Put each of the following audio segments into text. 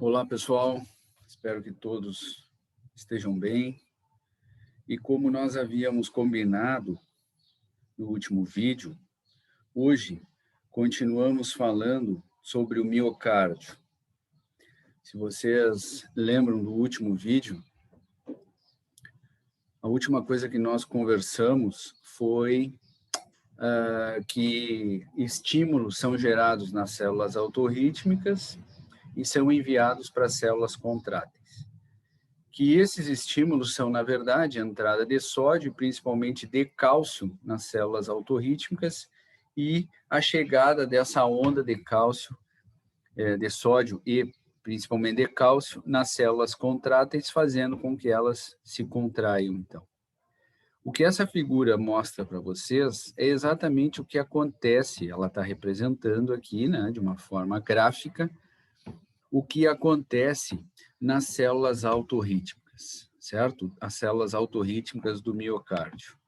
Olá, pessoal. Espero que todos estejam bem. E como nós havíamos combinado no último vídeo, hoje continuamos falando sobre o miocárdio. Se vocês lembram do último vídeo, a última coisa que nós conversamos foi que estímulos são gerados nas células autorrítmicas e são enviados para as células contráteis. Que esses estímulos são, na verdade, a entrada de sódio, principalmente de cálcio, nas células autorrítmicas, e a chegada dessa onda de cálcio, de sódio e principalmente de cálcio, nas células contráteis, fazendo com que elas se contraiam, então. O que essa figura mostra para vocês é exatamente o que acontece, ela está representando aqui, né, de uma forma gráfica, o que acontece nas células autorrítmicas, certo? As células autorrítmicas do miocárdio.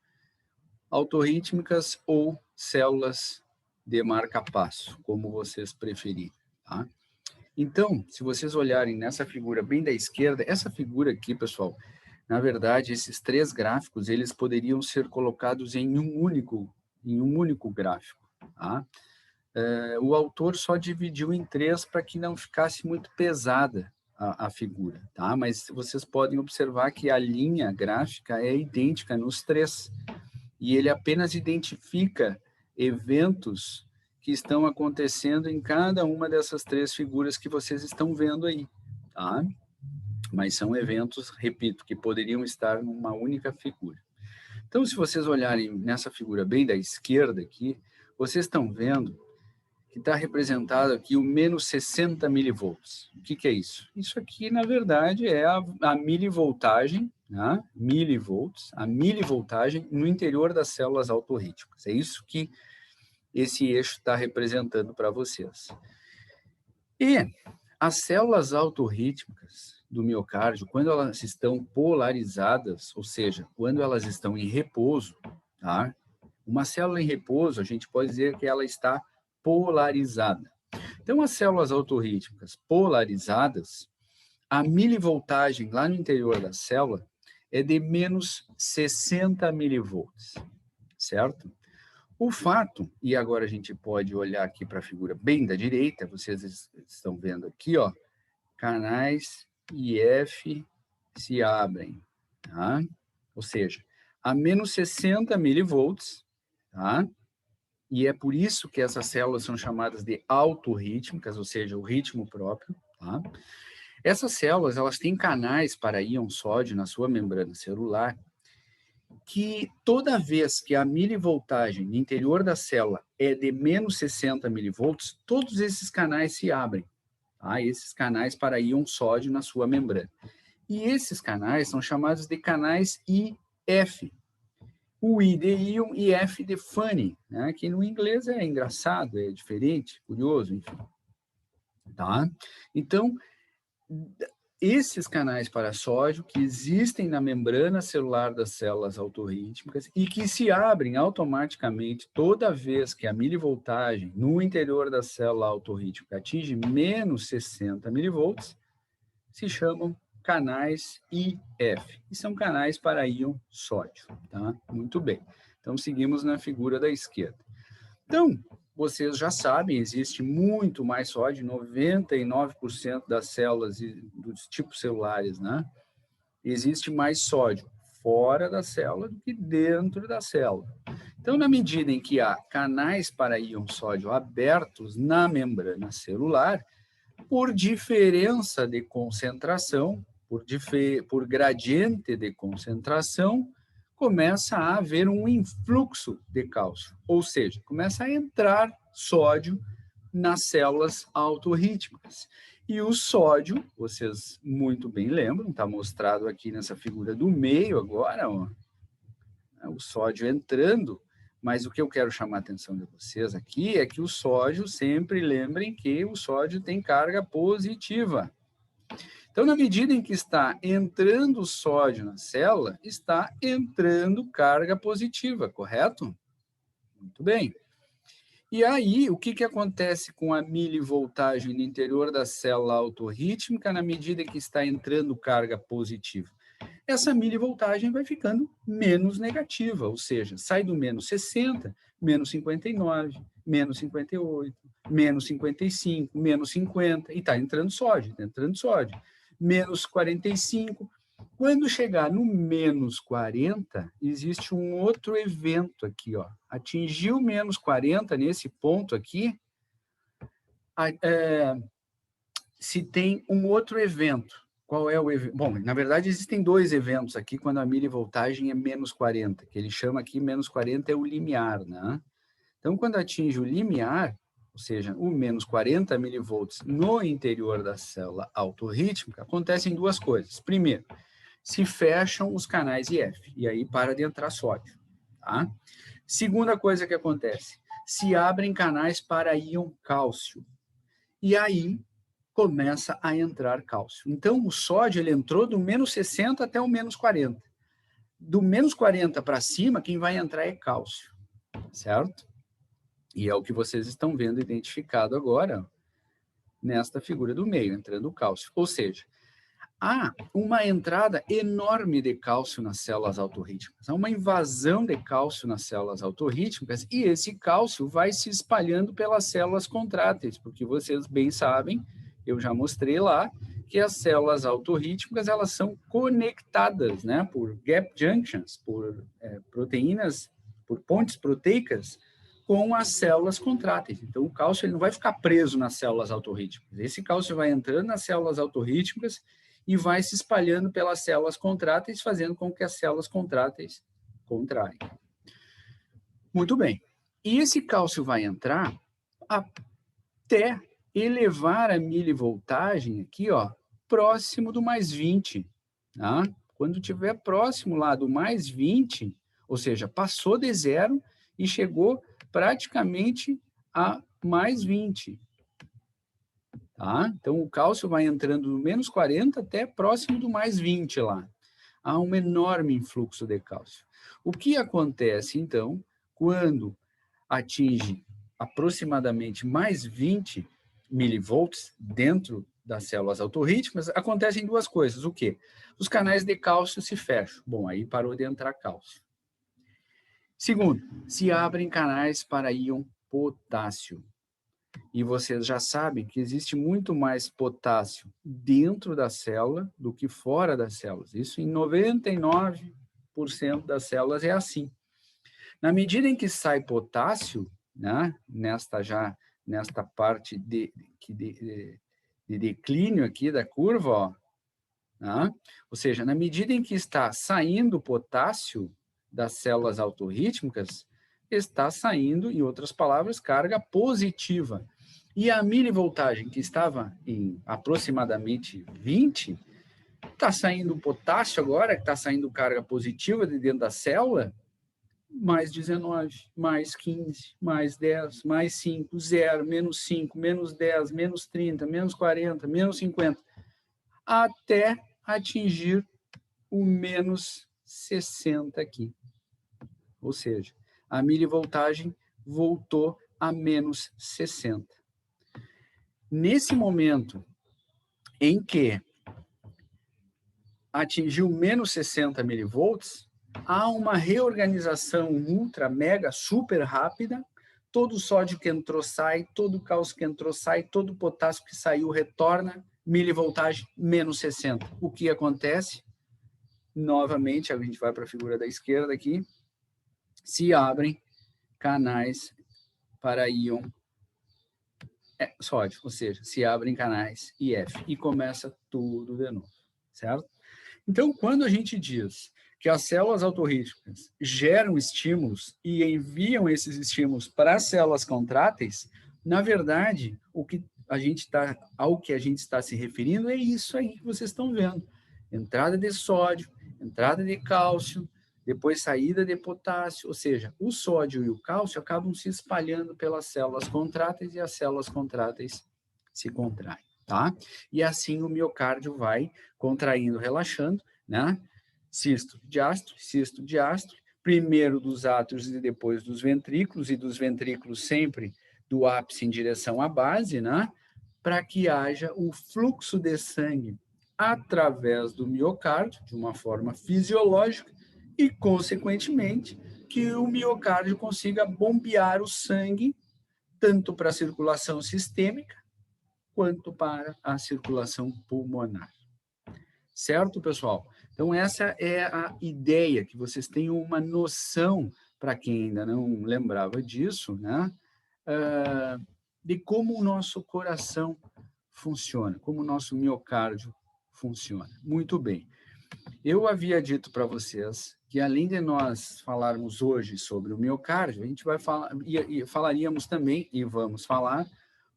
Autorrítmicas ou células de marca-passo, como vocês preferirem, tá? Então, se vocês olharem nessa figura bem da esquerda, essa figura aqui, pessoal, na verdade, esses três gráficos, eles poderiam ser colocados em um único gráfico, tá? O autor só dividiu em três para que não ficasse muito pesada a figura, tá? Mas vocês podem observar que a linha gráfica é idêntica nos três, e ele apenas identifica eventos que estão acontecendo em cada uma dessas três figuras que vocês estão vendo aí, tá? Mas são eventos, repito, que poderiam estar numa única figura. Então, se vocês olharem nessa figura bem da esquerda aqui, vocês estão vendo que está representado aqui o menos 60 milivolts. O que é isso? Isso aqui, na verdade, é a milivoltagem, né? Milivolts, a milivoltagem no interior das células autorrítmicas. É isso que esse eixo está representando para vocês. E as células autorrítmicas do miocárdio, quando elas estão polarizadas, ou seja, quando elas estão em repouso, tá? Uma célula em repouso, a gente pode dizer que ela está polarizada. Então, as células autorrítmicas polarizadas, a milivoltagem lá no interior da célula é de menos 60 milivolts, certo? O fato, e agora a gente pode olhar aqui para a figura bem da direita, vocês estão vendo aqui, ó, canais IF se abrem, tá? Ou seja, a menos 60 milivolts, tá? E é por isso que essas células são chamadas de autorrítmicas, ou seja, o ritmo próprio, tá? Essas células, elas têm canais para íon sódio na sua membrana celular, que toda vez que a milivoltagem no interior da célula é de menos 60 milivolts, todos esses canais se abrem, tá? Esses canais para íon sódio na sua membrana. E esses canais são chamados de canais IF. O I de íon e F de funny, né? Que no inglês é engraçado, é diferente, curioso, enfim. Tá? Então, esses canais para sódio que existem na membrana celular das células autorrítmicas e que se abrem automaticamente toda vez que a milivoltagem no interior da célula autorrítmica atinge menos 60 milivolts, se chamam canais IF, e são canais para íon sódio, tá? Muito bem. Então, seguimos na figura da esquerda. Então, vocês já sabem, existe muito mais sódio, 99% das células dos tipos celulares, né? Existe mais sódio fora da célula do que dentro da célula. Então, na medida em que há canais para íon sódio abertos na membrana celular, por diferença de concentração, por gradiente de concentração, começa a haver um influxo de cálcio, ou seja, começa a entrar sódio nas células autorrítmicas. E o sódio, vocês muito bem lembram, está mostrado aqui nessa figura do meio agora, ó, o sódio entrando, mas o que eu quero chamar a atenção de vocês aqui é que o sódio, sempre lembrem que o sódio tem carga positiva. Então, na medida em que está entrando sódio na célula, está entrando carga positiva, correto? Muito bem. E aí, o que acontece com a milivoltagem no interior da célula autorrítmica na medida que está entrando carga positiva? Essa milivoltagem vai ficando menos negativa, ou seja, sai do menos 60, menos 59, menos 58, menos 55, menos 50, e está entrando sódio, menos 45. Quando chegar no menos 40, existe um outro evento aqui, ó. Atingiu menos 40 nesse ponto aqui, se tem um outro evento. Qual é o evento? Bom, na verdade, existem dois eventos aqui quando a milivoltagem é menos 40, que ele chama aqui menos 40 é o limiar, né? Então, quando atinge o limiar, ou seja, o menos 40 milivolts no interior da célula autorrítmica, acontecem duas coisas. Primeiro, se fecham os canais IF, e aí para de entrar sódio, tá? Segunda coisa que acontece, se abrem canais para íon cálcio, e aí começa a entrar cálcio. Então, o sódio ele entrou do menos 60 até o menos 40. Do menos 40 para cima, quem vai entrar é cálcio, certo? E é o que vocês estão vendo identificado agora, nesta figura do meio, entrando o cálcio. Ou seja, há uma entrada enorme de cálcio nas células autorrítmicas, há uma invasão de cálcio nas células autorrítmicas, e esse cálcio vai se espalhando pelas células contráteis, porque vocês bem sabem, eu já mostrei lá, que as células autorrítmicas, elas são conectadas, né, por gap junctions, por proteínas, por pontes proteicas, com as células contráteis. Então, o cálcio ele não vai ficar preso nas células autorrítmicas. Esse cálcio vai entrando nas células autorrítmicas e vai se espalhando pelas células contráteis, fazendo com que as células contráteis contraem. Muito bem. E esse cálcio vai entrar até elevar a milivoltagem aqui, ó, próximo do mais 20. Tá? Quando estiver próximo lá do mais 20, ou seja, passou de zero e chegou praticamente a mais 20. Tá? Então, o cálcio vai entrando do menos 40 até próximo do mais 20 lá. Há um enorme influxo de cálcio. O que acontece, então, quando atinge aproximadamente mais 20 milivolts dentro das células autorrítmicas, acontecem duas coisas. O quê? Os canais de cálcio se fecham. Bom, aí parou de entrar cálcio. Segundo, se abrem canais para íon potássio. E vocês já sabem que existe muito mais potássio dentro da célula do que fora das células. Isso em 99% das células é assim. Na medida em que sai potássio, né, nesta parte de declínio aqui da curva, ó, né, ou seja, na medida em que está saindo potássio das células autorrítmicas, está saindo, em outras palavras, carga positiva. E a milivoltagem, que estava em aproximadamente 20, está saindo potássio agora, que está saindo carga positiva de dentro da célula, mais 19, mais 15, mais 10, mais 5, 0, menos 5, menos 10, menos 30, menos 40, menos 50, até atingir o menos 60 aqui. Ou seja, a milivoltagem voltou a menos 60. Nesse momento em que atingiu menos 60 milivolts, há uma reorganização ultra, mega, super rápida, todo o sódio que entrou sai, todo o cálcio que entrou sai, todo o potássio que saiu retorna, milivoltagem menos 60. O que acontece? Novamente, a gente vai para a figura da esquerda aqui, se abrem canais para íon sódio, ou seja, se abrem canais IF e começa tudo de novo, certo? Então, quando a gente diz que as células autorrítmicas geram estímulos e enviam esses estímulos para as células contráteis, na verdade, ao que a gente está se referindo é isso aí que vocês estão vendo. Entrada de sódio, entrada de cálcio, depois saída de potássio, ou seja, o sódio e o cálcio acabam se espalhando pelas células contráteis e as células contráteis se contraem, tá? E assim o miocárdio vai contraindo, relaxando, né? Sístole, diástole, primeiro dos átrios e depois dos ventrículos, e dos ventrículos sempre do ápice em direção à base, né? Para que haja o fluxo de sangue através do miocárdio, de uma forma fisiológica, e, consequentemente, que o miocárdio consiga bombear o sangue tanto para a circulação sistêmica quanto para a circulação pulmonar. Certo, pessoal? Então, essa é a ideia, que vocês tenham uma noção, para quem ainda não lembrava disso, né? De como o nosso coração funciona, como o nosso miocárdio funciona. Muito bem. Eu havia dito para vocês que, além de nós falarmos hoje sobre o miocárdio, a gente vai falar, e falaríamos também, e vamos falar,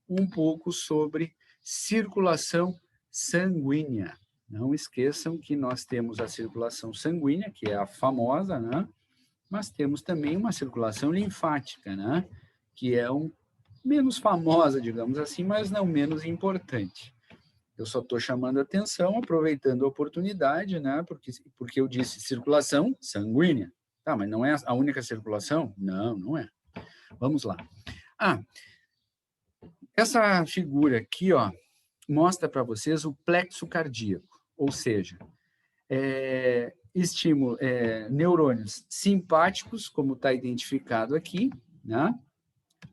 um pouco sobre circulação sanguínea. Não esqueçam que nós temos a circulação sanguínea, que é a famosa, né? Mas temos também uma circulação linfática, né? Que é menos famosa, digamos assim, mas não menos importante. Eu só estou chamando a atenção, aproveitando a oportunidade, né? Porque eu disse circulação sanguínea. Tá, mas não é a única circulação? Não, não é. Vamos lá. Essa figura aqui, ó, mostra para vocês o plexo cardíaco, ou seja, neurônios simpáticos, como está identificado aqui, né?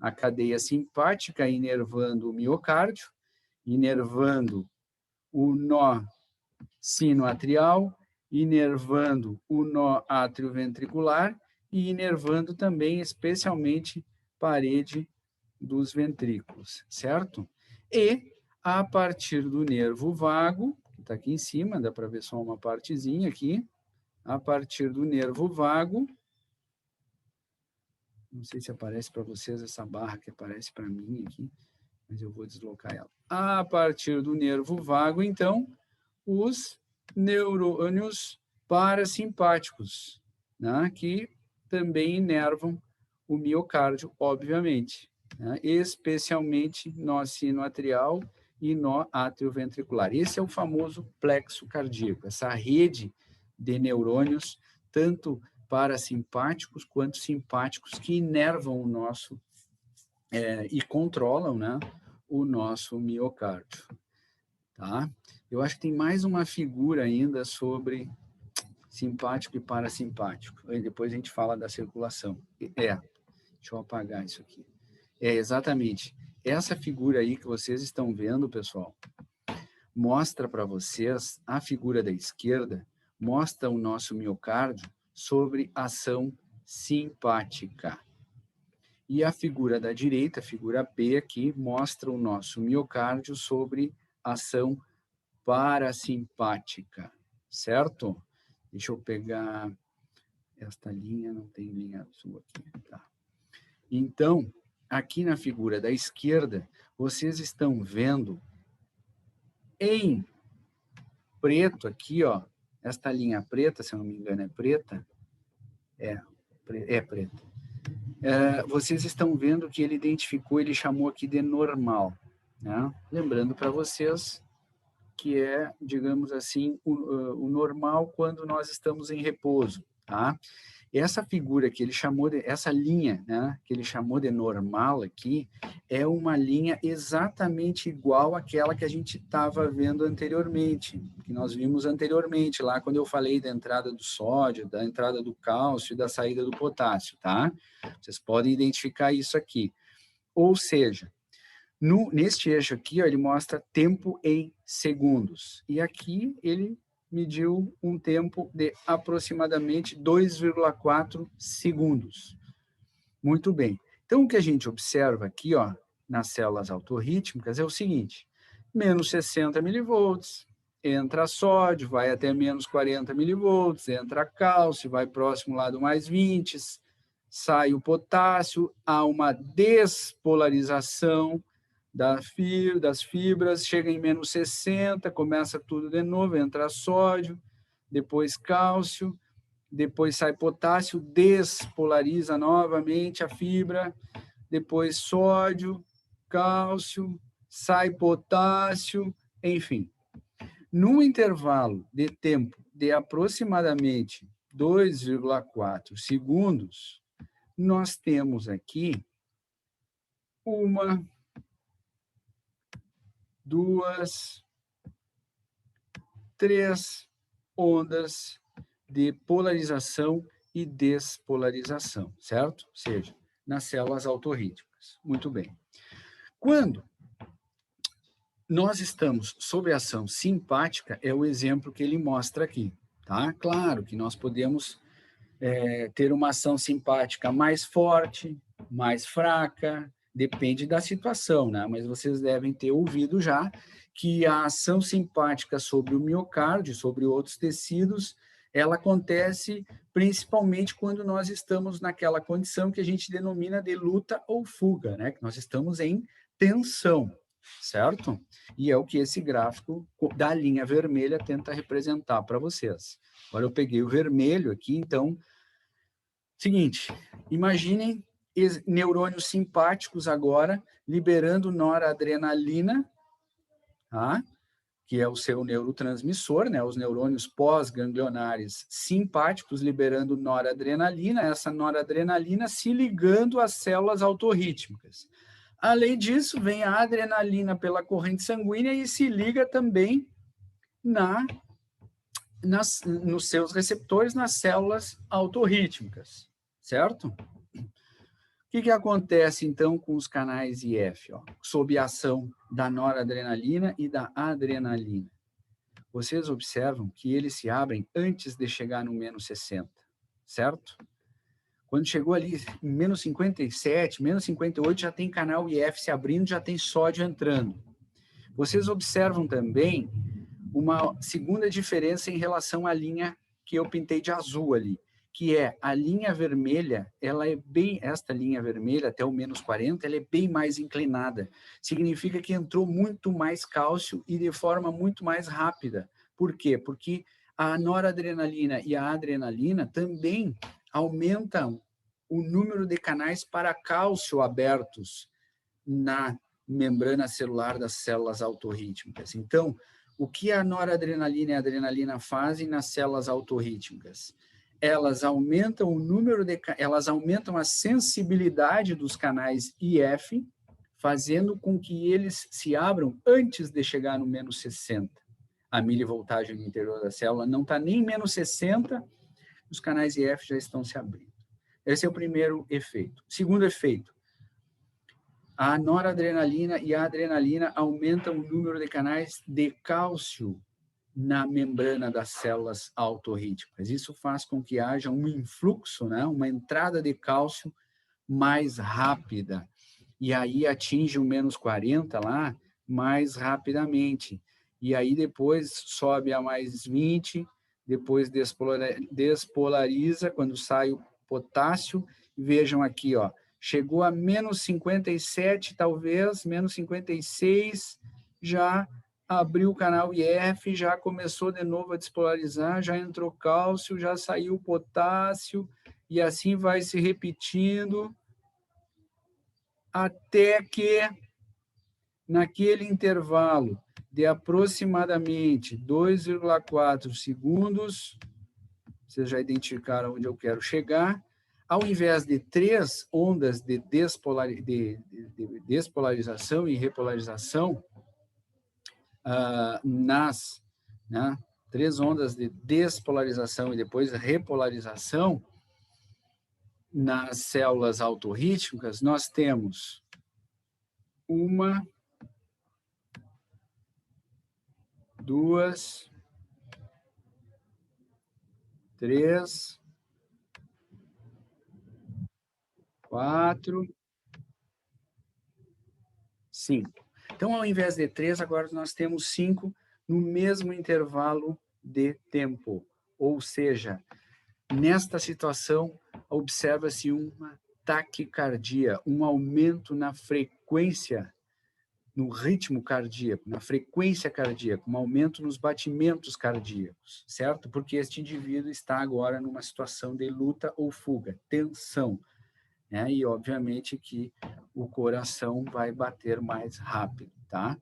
A cadeia simpática inervando o miocárdio, inervando o nó sinoatrial, inervando o nó atrioventricular e inervando também, especialmente, parede dos ventrículos, certo? E, a partir do nervo vago, que está aqui em cima, dá para ver só uma partezinha aqui, a partir do nervo vago, não sei se aparece para vocês essa barra que aparece para mim aqui, mas eu vou deslocar ela. A partir do nervo vago, então, os neurônios parasimpáticos, né, que também inervam o miocárdio, obviamente, né, especialmente nó sinoatrial e nó atrioventricular. Esse é o famoso plexo cardíaco, essa rede de neurônios, tanto parasimpáticos quanto simpáticos, que inervam o nosso e controlam, né, o nosso miocárdio. Tá? Eu acho que tem mais uma figura ainda sobre simpático e parasimpático. E depois a gente fala da circulação. Deixa eu apagar isso aqui. Exatamente. Essa figura aí que vocês estão vendo, pessoal, mostra para vocês, a figura da esquerda, mostra o nosso miocárdio sobre ação simpática. E a figura da direita, a figura B aqui, mostra o nosso miocárdio sobre ação parasimpática, certo? Deixa eu pegar esta linha, não tem linha azul aqui, tá? Então, aqui na figura da esquerda, vocês estão vendo em preto aqui, ó, esta linha preta, se eu não me engano é preta, é preta. Vocês estão vendo que ele identificou, ele chamou aqui de normal, né? Lembrando para vocês que é, digamos assim, o normal quando nós estamos em repouso, tá? Essa figura que ele chamou de, essa linha, né, que ele chamou de normal aqui, é uma linha exatamente igual àquela que a gente estava vendo anteriormente, que nós vimos anteriormente, lá quando eu falei da entrada do sódio, da entrada do cálcio e da saída do potássio, tá? Vocês podem identificar isso aqui. Ou seja, neste eixo aqui, ó, ele mostra tempo em segundos. E aqui ele mediu um tempo de aproximadamente 2,4 segundos. Muito bem. Então, o que a gente observa aqui, ó, nas células autorrítmicas é o seguinte: menos 60 milivolts, entra sódio, vai até menos 40 milivolts, entra cálcio, vai próximo lá do mais 20, sai o potássio, há uma despolarização das fibras, chega em menos 60, começa tudo de novo, entra sódio, depois cálcio, depois sai potássio, despolariza novamente a fibra, depois sódio, cálcio, sai potássio, enfim. Num intervalo de tempo de aproximadamente 2,4 segundos, nós temos aqui uma, duas, três ondas de polarização e despolarização, certo? Ou seja, nas células autorrítmicas. Muito bem. Quando nós estamos sob ação simpática, é o exemplo que ele mostra aqui, tá? Claro que nós podemos ter uma ação simpática mais forte, mais fraca, depende da situação, né? Mas vocês devem ter ouvido já que a ação simpática sobre o miocárdio, sobre outros tecidos, ela acontece principalmente quando nós estamos naquela condição que a gente denomina de luta ou fuga, né? Que nós estamos em tensão, certo? E é o que esse gráfico da linha vermelha tenta representar para vocês. Agora eu peguei o vermelho aqui, então seguinte, imaginem neurônios simpáticos agora liberando noradrenalina, tá? Que é o seu neurotransmissor, né? Os neurônios pós-ganglionares simpáticos liberando noradrenalina, essa noradrenalina se ligando às células autorrítmicas. Além disso, vem a adrenalina pela corrente sanguínea e se liga também nos seus receptores nas células autorrítmicas, certo? O que acontece, então, com os canais IF, ó, sob a ação da noradrenalina e da adrenalina? Vocês observam que eles se abrem antes de chegar no menos 60, certo? Quando chegou ali em menos 57, menos 58, já tem canal IF se abrindo, já tem sódio entrando. Vocês observam também uma segunda diferença em relação à linha que eu pintei de azul ali, que é a linha vermelha, esta linha vermelha até o menos 40, ela é bem mais inclinada. Significa que entrou muito mais cálcio e de forma muito mais rápida. Por quê? Porque a noradrenalina e a adrenalina também aumentam o número de canais para cálcio abertos na membrana celular das células autorrítmicas. Então, o que a noradrenalina e a adrenalina fazem nas células autorrítmicas? Elas aumentam elas aumentam a sensibilidade dos canais IF, fazendo com que eles se abram antes de chegar no menos 60. A milivoltagem no interior da célula não está nem menos 60, os canais IF já estão se abrindo. Esse é o primeiro efeito. Segundo efeito, a noradrenalina e a adrenalina aumentam o número de canais de cálcio na membrana das células autorrítmicas. Isso faz com que haja um influxo, né? Uma entrada de cálcio mais rápida. E aí atinge o menos 40 lá mais rapidamente. E aí depois sobe a mais 20, depois despolariza quando sai o potássio. Vejam aqui, ó, chegou a menos 57, talvez, menos 56, já abriu o canal IF, já começou de novo a despolarizar, já entrou cálcio, já saiu potássio, e assim vai se repetindo, até que, naquele intervalo de aproximadamente 2,4 segundos, vocês já identificaram onde eu quero chegar, ao invés de 3 ondas de despolarização e repolarização, né, 3 ondas de despolarização e depois repolarização nas células autorrítmicas, nós temos 1, 2, 3, 4, 5. Então, ao invés de 3, agora nós temos 5 no mesmo intervalo de tempo. Ou seja, nesta situação, observa-se uma taquicardia, um aumento na frequência, no ritmo cardíaco, na frequência cardíaca, um aumento nos batimentos cardíacos, certo? Porque este indivíduo está agora numa situação de luta ou fuga, tensão, né? E, obviamente, que o coração vai bater mais rápido, tá?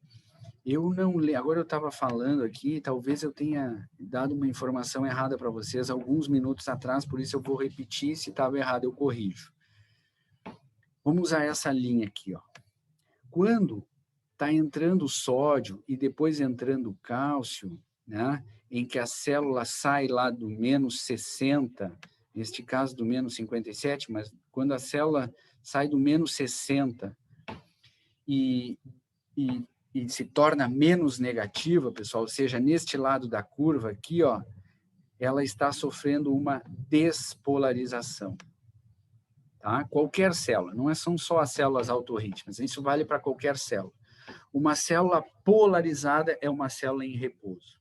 Eu não lembro, agora eu estava falando aqui, talvez eu tenha dado uma informação errada para vocês alguns minutos atrás, por isso eu vou repetir, se estava errado eu corrijo. Vamos usar essa linha aqui, ó. Quando está entrando sódio e depois entrando cálcio, né, em que a célula sai lá do menos 60, neste caso do menos 57, mas quando a célula sai do menos 60 e, e, e se torna menos negativa, pessoal, ou seja, neste lado da curva aqui, ó, ela está sofrendo uma despolarização. Tá? Qualquer célula, não são só as células autorrítmicas, isso vale para qualquer célula. Uma célula polarizada é uma célula em repouso.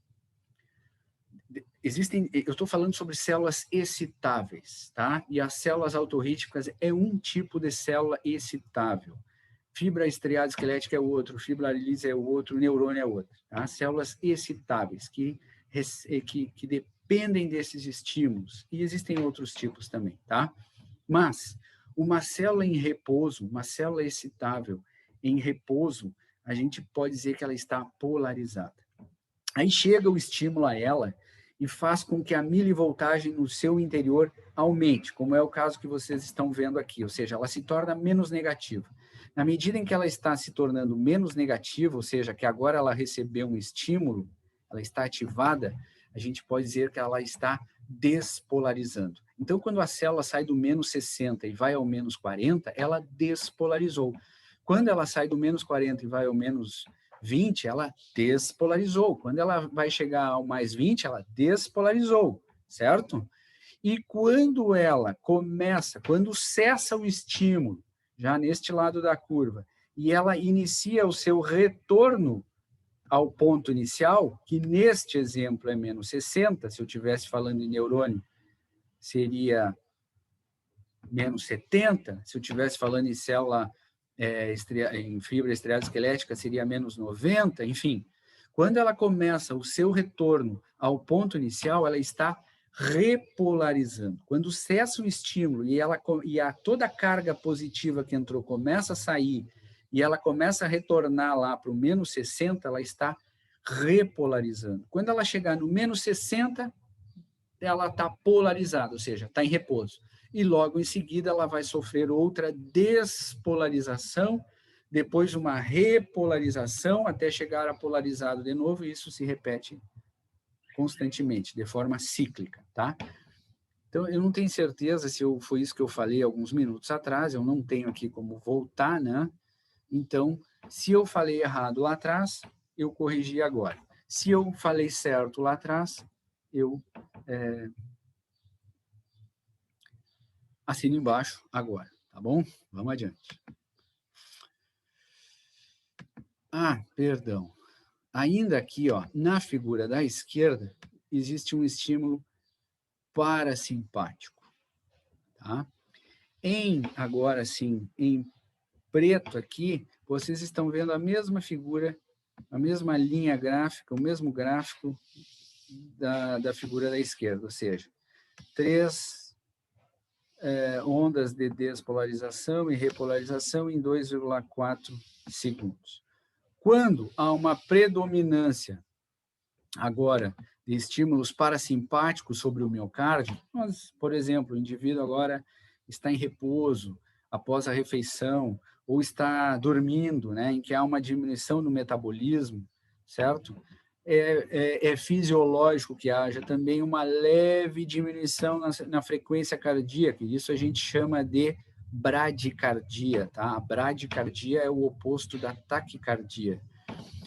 Eu estou falando sobre células excitáveis, tá? E as células autorrítmicas é um tipo de célula excitável. Fibra estriada esquelética é outro, fibra lisa é outro, neurônio é outro. Tá? Células excitáveis que dependem desses estímulos. E existem outros tipos também, tá? Mas uma célula em repouso, uma célula excitável em repouso, a gente pode dizer que ela está polarizada. Aí chega o estímulo a ela e faz com que a milivoltagem no seu interior aumente, como é o caso que vocês estão vendo aqui, ou seja, ela se torna menos negativa. Na medida em que ela está se tornando menos negativa, ou seja, que agora ela recebeu um estímulo, ela está ativada, a gente pode dizer que ela está despolarizando. Então, quando a célula sai do menos 60 e vai ao menos 40, ela despolarizou. Quando ela sai do menos 40 e vai ao menos 20, ela despolarizou. Quando ela vai chegar ao mais 20, ela despolarizou, certo? E quando ela começa, quando cessa o estímulo, já neste lado da curva, e ela inicia o seu retorno ao ponto inicial, que neste exemplo é menos 60, se eu estivesse falando em neurônio, seria menos 70, se eu estivesse falando em célula em fibra estriada esquelética, seria menos 90, enfim. Quando ela começa o seu retorno ao ponto inicial, ela está repolarizando. Quando cessa o estímulo e toda a carga positiva que entrou começa a sair e ela começa a retornar lá para o menos 60, ela está repolarizando. Quando ela chegar no menos 60, ela está polarizada, ou seja, está em repouso. E logo em seguida ela vai sofrer outra despolarização, depois uma repolarização, até chegar a polarizado de novo, e isso se repete constantemente, de forma cíclica, tá? Então, eu não tenho certeza se foi isso que eu falei alguns minutos atrás, eu não tenho aqui como voltar, né? Então, se eu falei errado lá atrás, eu corrigi agora. Se eu falei certo lá atrás, eu assino embaixo agora, tá bom? Vamos adiante. Ah, perdão. Ainda aqui, ó, na figura da esquerda, existe um estímulo parasimpático, tá? Agora sim, em preto aqui, vocês estão vendo a mesma figura, a mesma linha gráfica, o mesmo gráfico da figura da esquerda, ou seja, 3 ondas de despolarização e repolarização em 2,4 segundos. Quando há uma predominância, agora, de estímulos parasimpáticos sobre o miocárdio, nós, por exemplo, o indivíduo agora está em repouso após a refeição, ou está dormindo, né, em que há uma diminuição no metabolismo, certo? É fisiológico que haja também uma leve diminuição na frequência cardíaca, e isso a gente chama de bradicardia, tá? A bradicardia é o oposto da taquicardia.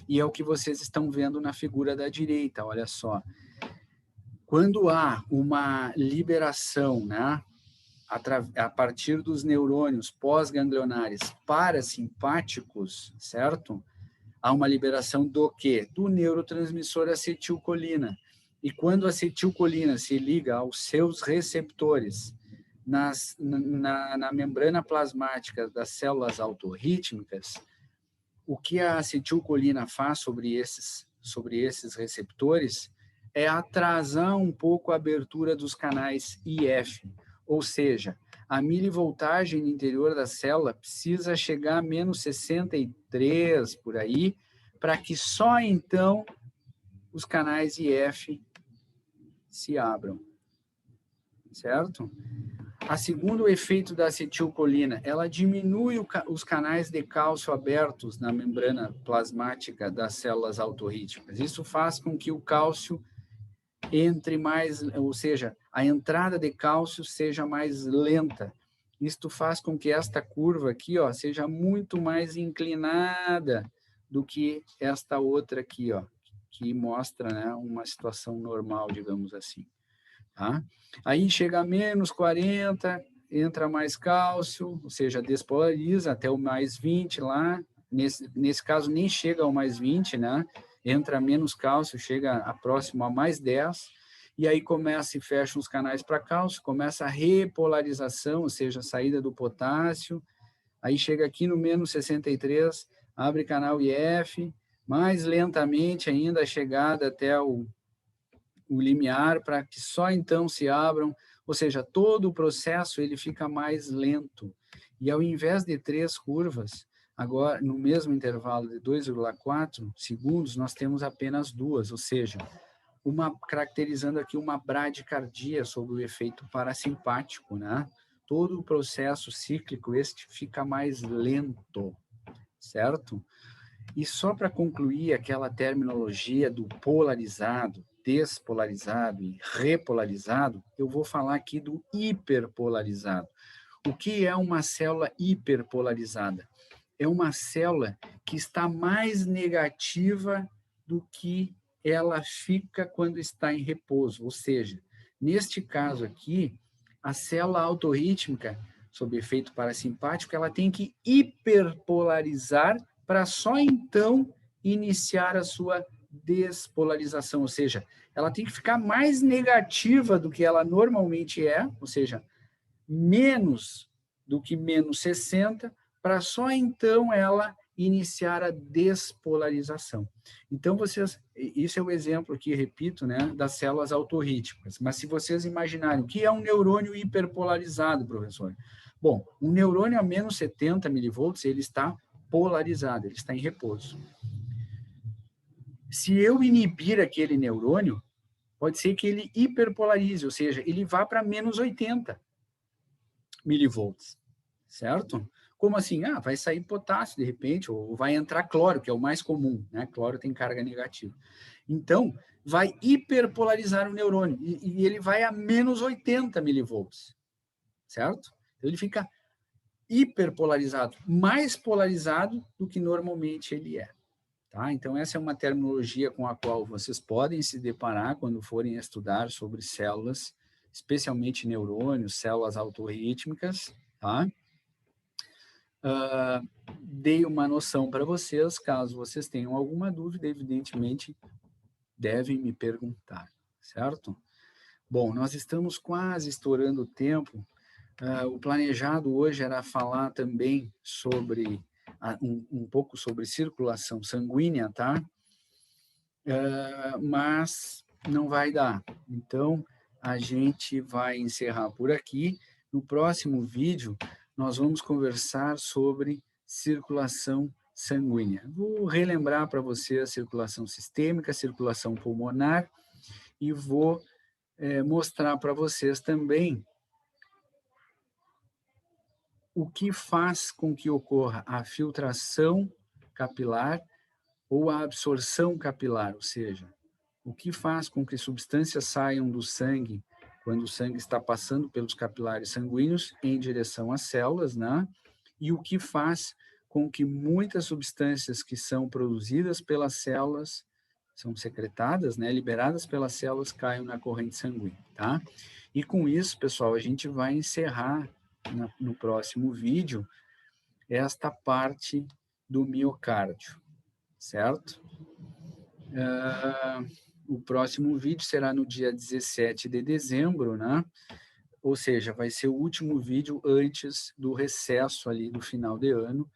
E é o que vocês estão vendo na figura da direita, olha só. Quando há uma liberação, né, a partir dos neurônios pós-ganglionares parasimpáticos, certo? Há uma liberação do quê? Do neurotransmissor acetilcolina. E quando a acetilcolina se liga aos seus receptores na membrana plasmática das células autorrítmicas, o que a acetilcolina faz sobre esses receptores é atrasar um pouco a abertura dos canais IF, ou seja, a milivoltagem no interior da célula precisa chegar a menos 63 por aí, para que só então os canais IF se abram, certo? A segundo efeito da acetilcolina, ela diminui os canais de cálcio abertos na membrana plasmática das células autorrítmicas. Isso faz com que o cálcio entre mais, ou seja, a entrada de cálcio seja mais lenta. Isto faz com que esta curva aqui, ó, seja muito mais inclinada do que esta outra aqui, ó, que mostra, né, uma situação normal, digamos assim. Tá? Aí chega a menos 40, entra mais cálcio, ou seja, despolariza até o mais 20 lá. Nesse caso, nem chega ao mais 20, né? Entra menos cálcio, chega a próximo a mais 10, e aí começa e fecha os canais para cálcio, começa a repolarização, ou seja, a saída do potássio, aí chega aqui no menos 63, abre canal IF, mais lentamente ainda a chegada até o limiar para que só então se abram, ou seja, todo o processo ele fica mais lento. E ao invés de 3 curvas, agora no mesmo intervalo de 2,4 segundos, nós temos apenas 2, ou seja, caracterizando aqui uma bradicardia sobre o efeito parasimpático, né? Todo o processo cíclico este fica mais lento, certo? E só para concluir aquela terminologia do polarizado, despolarizado e repolarizado, eu vou falar aqui do hiperpolarizado. O que é uma célula hiperpolarizada? É uma célula que está mais negativa do que ela fica quando está em repouso. Ou seja, neste caso aqui, a célula autorrítmica, sob efeito parasimpático, ela tem que hiperpolarizar para só então iniciar a sua despolarização, ou seja, ela tem que ficar mais negativa do que ela normalmente é, ou seja, menos do que menos 60, para só então ela iniciar a despolarização. Então, isso é o exemplo aqui, repito, né, das células autorrítmicas. Mas se vocês imaginarem, o que é um neurônio hiperpolarizado, professor? Bom, um neurônio a menos 70 milivolts, ele está polarizado, ele está em repouso. Se eu inibir aquele neurônio, pode ser que ele hiperpolarize, ou seja, ele vá para menos 80 milivolts, certo? Como assim? Ah, vai sair potássio de repente, ou vai entrar cloro, que é o mais comum, né? Cloro tem carga negativa. Então, vai hiperpolarizar o neurônio, e ele vai a menos 80 milivolts, certo? Então, ele fica hiperpolarizado, mais polarizado do que normalmente ele é. Tá? Então, essa é uma terminologia com a qual vocês podem se deparar quando forem estudar sobre células, especialmente neurônios, células autorrítmicas. Tá? Dei uma noção para vocês, caso vocês tenham alguma dúvida, evidentemente, devem me perguntar, certo? Bom, nós estamos quase estourando o tempo. O planejado hoje era falar também sobre um pouco sobre circulação sanguínea, tá? Mas não vai dar. Então, a gente vai encerrar por aqui. No próximo vídeo, nós vamos conversar sobre circulação sanguínea. Vou relembrar para você a circulação sistêmica, circulação pulmonar, e vou mostrar para vocês também o que faz com que ocorra a filtração capilar ou a absorção capilar, ou seja, o que faz com que substâncias saiam do sangue quando o sangue está passando pelos capilares sanguíneos em direção às células, né? E o que faz com que muitas substâncias que são produzidas pelas células, são secretadas, né, liberadas pelas células, caiam na corrente sanguínea, tá? E com isso, pessoal, a gente vai encerrar no próximo vídeo esta parte do miocárdio, certo? O próximo vídeo será no dia 17 de dezembro, né? Ou seja, vai ser o último vídeo antes do recesso ali do final de ano.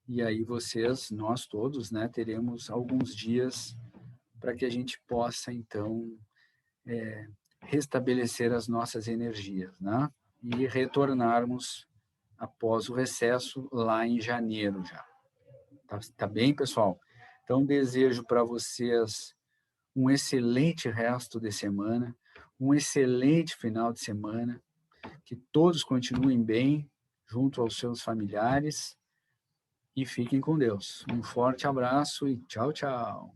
E aí vocês, nós todos, né, teremos alguns dias para que a gente possa, então, restabelecer as nossas energias, né? E retornarmos após o recesso lá em janeiro já. Tá bem, pessoal? Então, desejo para vocês um excelente resto de semana, um excelente final de semana, que todos continuem bem junto aos seus familiares e fiquem com Deus. Um forte abraço e tchau, tchau.